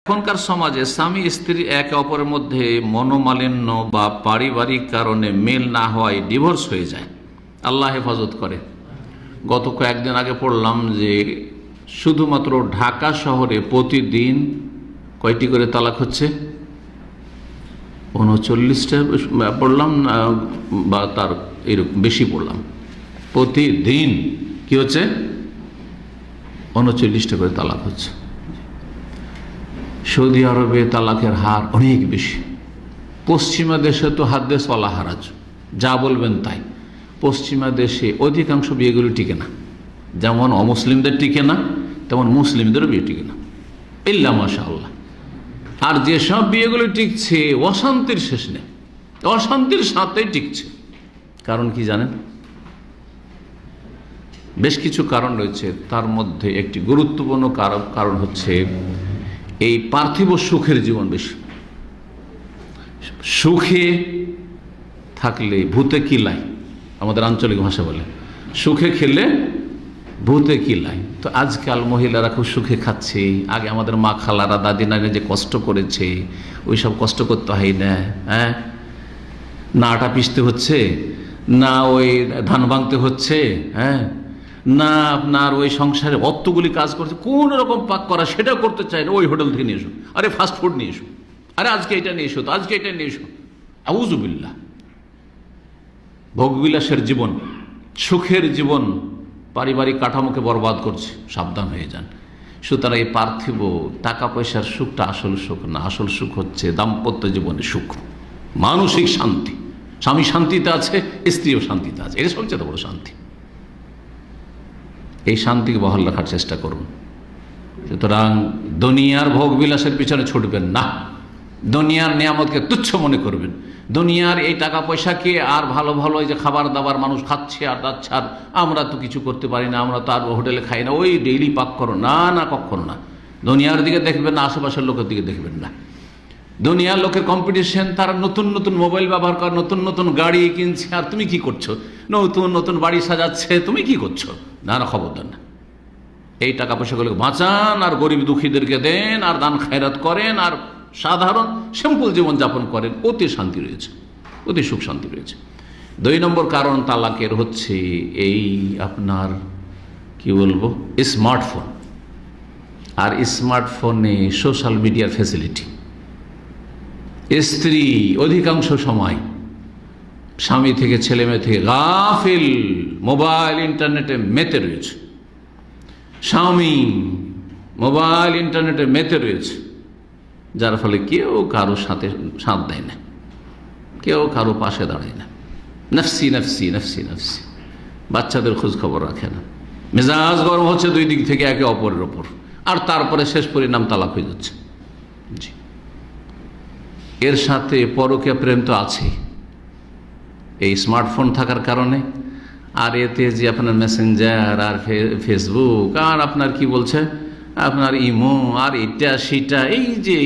এখনকার সমাজে স্বামী স্ত্রী একে অপরের মধ্যে মনোমালিন্য বা পারিবারিক কারণে মেল না হওয়ায় ডিভোর্স হয়ে যায়। আল্লাহ হেফাজত করে। গত কয়েকদিন আগে পড়লাম যে শুধুমাত্র ঢাকা শহরে প্রতিদিন কয়টি করে তালাক হচ্ছে? 39টা পড়লাম বা তার এরকম বেশি পড়লাম। প্রতিদিন কি হচ্ছে? 39টা করে তালাক হচ্ছে। সৌদি আরবে তালাকের হার অনেক বেশি। পশ্চিমা দেশে তো হাদ্দেস ওয়ালা হারাজ, যা বলবেন তাই। পশ্চিমা দেশে অধিকাংশ বিয়েগুলো টিকে না, যেমন অমুসলিমদের টিকে না তেমন মুসলিমদেরও বিয়ে টিকে না, ইল্লা মাশাআল্লাহ। আর যেসব বিয়েগুলো টিকছে অশান্তির শেষ নেই, অশান্তির সাথেই টিকছে। কারণ কি জানেন? বেশ কিছু কারণ রয়েছে, তার মধ্যে একটি গুরুত্বপূর্ণ কারণ হচ্ছে এই পার্থিব সুখের জীবন বেশি। সুখে থাকলে ভূতে কিলাই, আমাদের আঞ্চলিক ভাষা বলে, সুখে খেলে ভূতে কিলাই। তো আজকাল মহিলারা খুব সুখে খাচ্ছে। আগে আমাদের মা খালারা দাদি নানি যে কষ্ট করেছে, ওই সব কষ্ট করতে হয় না। হ্যাঁ, না আটা পিষতে হচ্ছে, না ওই ধান ভাঙতে হচ্ছে, হ্যাঁ, না আপনার ওই সংসারে অতগুলি কাজ করছে, কোন রকম পাক করা সেটা করতে চাই না। ওই হোটেল থেকে নিয়ে এসো, আরে ফাস্ট ফুড নিয়ে এসো, আরে আজকে এটা নিয়ে এসো, তো আজকে এটা নিয়ে এসো। আউযুবিল্লাহ। ভোগবিলাসের জীবন, সুখের জীবন পারিবারিক কাঠামোকে বরবাদ করছে। সাবধান হয়ে যান। সুতরাং এই পার্থিব টাকা পয়সার সুখটা আসল সুখ না। আসল সুখ হচ্ছে দাম্পত্য জীবনের সুখ, মানসিক শান্তি। স্বামী শান্তিতে আছে, স্ত্রীও শান্তিতে আছে, এটা সবচেয়ে বড় শান্তি। এই শান্তিকে বহাল রাখার চেষ্টা করুন। সুতরাং দুনিয়ার ভোগ বিলাসের পিছনে ছুটবেন না, দুনিয়ার নিয়ামতকে তুচ্ছ মনে করবেন। দুনিয়ার এই টাকা পয়সাকে আর ভালো ভালো এই যে খাবার দাবার মানুষ খাচ্ছে আর যাচ্ছে, আর আমরা তো কিছু করতে পারি না, আমরা তো আর হোটেলে খাই না, ওই ডেইলি পাক করো না, না কখনো না। দুনিয়ার দিকে দেখবেন না, আশেপাশের লোকের দিকে দেখবেন না। দুনিয়ার লোকের কম্পিটিশন, তারা নতুন নতুন মোবাইল ব্যবহার করে, নতুন নতুন গাড়ি কিনছে, আর তুমি কি করছো? নতুন নতুন বাড়ি সাজাচ্ছে, তুমি কি করছো? না না, খবরদার না। এই টাকা পয়সাগুলোকে বাঁচান আর গরিব দুঃখীদেরকে দেন আর দান খায়রাত করেন আর সাধারণ সিম্পল জীবনযাপন করেন, ওতে শান্তি রয়েছে, ওতে সুখ শান্তি রয়েছে। 2 নম্বর কারণ তালাকের হচ্ছে এই আপনার কি বলবো, স্মার্টফোন। আর স্মার্টফোনে সোশ্যাল মিডিয়ার ফ্যাসিলিটি। স্ত্রী অধিকাংশ সময় স্বামী থেকে ছেলে মেয়ে থেকে গাফিল, মোবাইল ইন্টারনেটে মেতে রয়েছে। স্বামী মোবাইল ইন্টারনেটে মেতে রয়েছে, যার ফলে কেউ কারো সাথে সাথ দেয় না, কেউ কারো পাশে দাঁড়ায় না। নফসি নফসি নফসি নফসি, বাচ্চাদের খোঁজ খবর রাখে না। মেজাজ গরম হচ্ছে 2 দিক থেকে একে অপরের ওপর, আর তারপরে শেষ পরিণাম তালাক হয়ে যাচ্ছে। জি, এর সাথে পরকীয়া প্রেম তো আছেই এই স্মার্টফোন থাকার কারণে। আর এতে যে আপনার মেসেঞ্জার আর ফেসবুক আর আপনার কি বলছে আপনার ইমো আর এটা সেটা, এই যে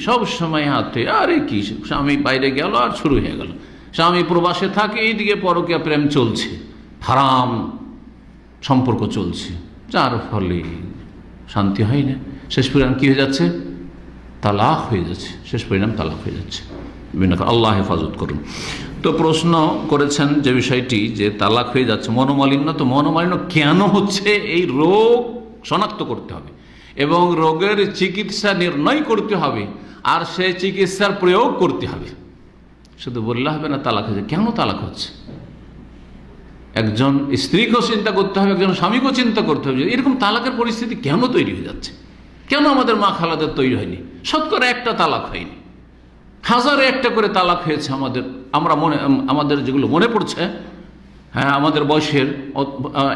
সব সময় হাতে, আরে কি স্বামী বাইরে গেল আর শুরু হয়ে গেল, স্বামী প্রবাসে থাকে, এইদিকে পরকীয়া প্রেম চলছে, হারাম সম্পর্ক চলছে, যার ফলে শান্তি হয় না। শেষ পরিণাম কি হয়ে যাচ্ছে? তালাক হয়ে যাচ্ছে। শেষ পরিণাম তালাক হয়ে যাচ্ছে। আল্লাহ হেফাজত করুন। তো প্রশ্ন করেছেন যে বিষয়টি, যে তালাক হয়ে যাচ্ছে মনোমালিন্য, তো মনোমালিন্য কেন হচ্ছে এই রোগ শনাক্ত করতে হবে এবং রোগের চিকিৎসা নির্ণয় করতে হবে, আর সেই চিকিৎসার প্রয়োগ করতে হবে। শুধু বললে হবে না তালাক হয়েছে, কেন তালাক হচ্ছে একজন স্ত্রীকেও চিন্তা করতে হবে, একজন স্বামীকেও চিন্তা করতে হবে, এরকম তালাকের পরিস্থিতি কেন তৈরি হয়ে যাচ্ছে। কেন আমাদের মা খালাদের তৈরি হয়নি? শতকরা একটা তালাক হয়নি, হাজারে একটা করে তালাক হয়েছে আমাদের। আমাদের যেগুলো মনে পড়ছে, হ্যাঁ, আমাদের বয়সের,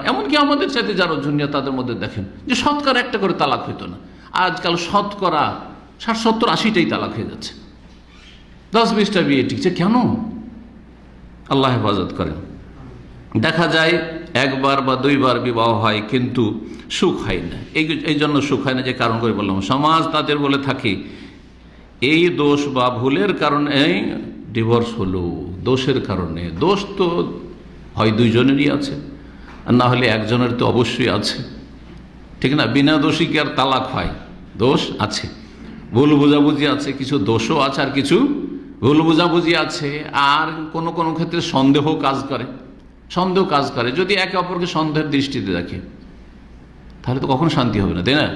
এমনকি আমাদের চাইতে যারা জুনিয়র তাদের মধ্যে দেখেন যে শতকরা একটা করে তালাক হইতো না, আজকাল শতকরা 60-70-80টাই তালাক হয়ে যাচ্ছে। 10-20টা বিয়ে টিকছে কেন? আল্লাহ হেফাজত করেন। দেখা যায় 1 বার বা 2 বার বিবাহ হয়, কিন্তু সুখ হয় না। এই জন্য সুখ হয় না যে কারণ করে বললাম, সমাজ তাদের বলে থাকে এই দোষ বা ভুলের কারণে ডিভোর্স হলো, দোষের কারণে। দোষ তো হয় 2 জনেরই আছে, আর না হলে একজনের তো অবশ্যই আছে, ঠিক না? বিনা দোষী কি আর তালাক হয়? দোষ আছে। ভুল বুঝাবুঝি আছে, কিছু দোষও আছে, আর কিছু ভুল বুঝাবুঝি আছে, আর কোনো কোনো ক্ষেত্রে সন্দেহ কাজ করে। যদি একে অপরকে সন্দেহের দৃষ্টিতে দেখে তাহলে তো কখনো শান্তি হবে না, তাই না?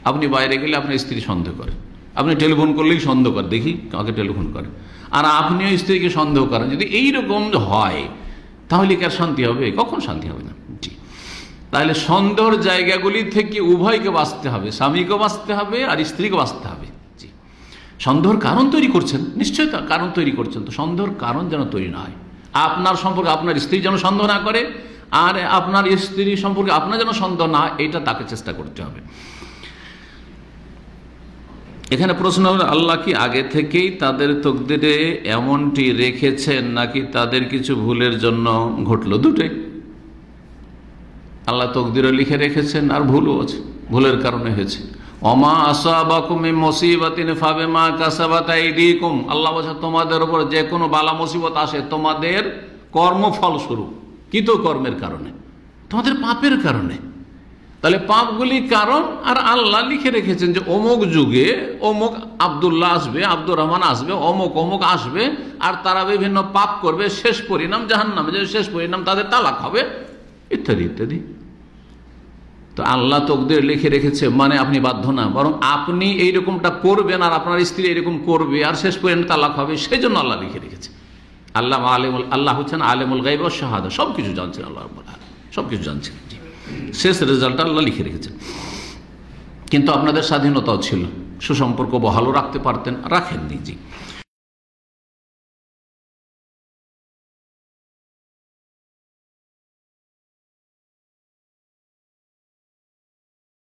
আপনি বাইরে গেলে আপনার স্ত্রী সন্দেহ করে, আপনি টেলিফোন করলেই সন্দেহ করে, দেখি কাকে টেলিফোন করে, আর আপনিও স্ত্রীকে সন্দেহ করেন। যদি এইরকম হয় তাহলে কি আর শান্তি হবে? কখন শান্তি হবে না। জি, তাহলে সন্দেহের জায়গাগুলি থেকে উভয়কে বাঁচতে হবে, স্বামীকেও বাঁচতে হবে আর স্ত্রীকে বাঁচতে হবে। জি, সন্দেহের কারণ তৈরি করছেন, নিশ্চয়ই তা কারণ তৈরি করছেন, তো সন্দেহের কারণ যেন তৈরি না হয়। আপনার সম্পর্কে আপনার স্ত্রী যেন সন্দেহ না করে, আর আপনার স্ত্রী সম্পর্কে আপনার যেন সন্দেহ না হয়, এটা তাকে চেষ্টা করতে হবে। এখানে প্রশ্ন হলো, আল্লাহ কি আগে থেকেই তাদের তকদিরে এমনটি রেখেছেন নাকি তাদের কিছু ভুলের জন্য ঘটলো? দুটোই। আল্লাহ তকদিরে লিখে রেখেছেন আর ভুলও আছে, ভুলের কারণে হয়েছে। ওমা আসাবাকুম মিন মুসিবাতিন ফাবিমা কাসাবাত আইদিকুম, আল্লাহ বলেন তোমাদের উপর যে কোনো বালা মুসিবত আসে তোমাদের কর্মফল স্বরূপ, কৃতকর্মের কারণে, তোমাদের পাপের কারণে। তাহলে পাপগুলি কারণ, আর আল্লাহ লিখে রেখেছেন যে অমুক যুগে অমুক আব্দুল্লাহ আসবে, আব্দুর রহমান আসবে, অমুক অমুক আসবে, আর তারা বিভিন্ন পাপ করবে, শেষ পরিণাম জাহান্নামে, যে শেষ পরিণাম তাদের তালাক হবে, ইত্যাদি ইত্যাদি। তো আল্লাহ তকদির লিখে রেখেছে মানে আপনি বাধ্য না, বরং আপনি এইরকমটা করবেন আর আপনার স্ত্রী এরকম করবে আর শেষ পরিণাম তালাক হবে, সেই জন্য আল্লাহ লিখে রেখেছে। আল্লাহ হচ্ছেন আলেমুল গায়ব ওয়াশ শাহাদা, সবকিছু জানছেন আল্লাহ, সবকিছু জানছেন। শেষ রেজাল্ট আল্লাহ লিখে রেখেছেন। কিন্তু আপনাদের স্বাধীনতাও ছিল, সুসম্পর্ক বহালও রাখতে পারতেন, রাখেননি। জি।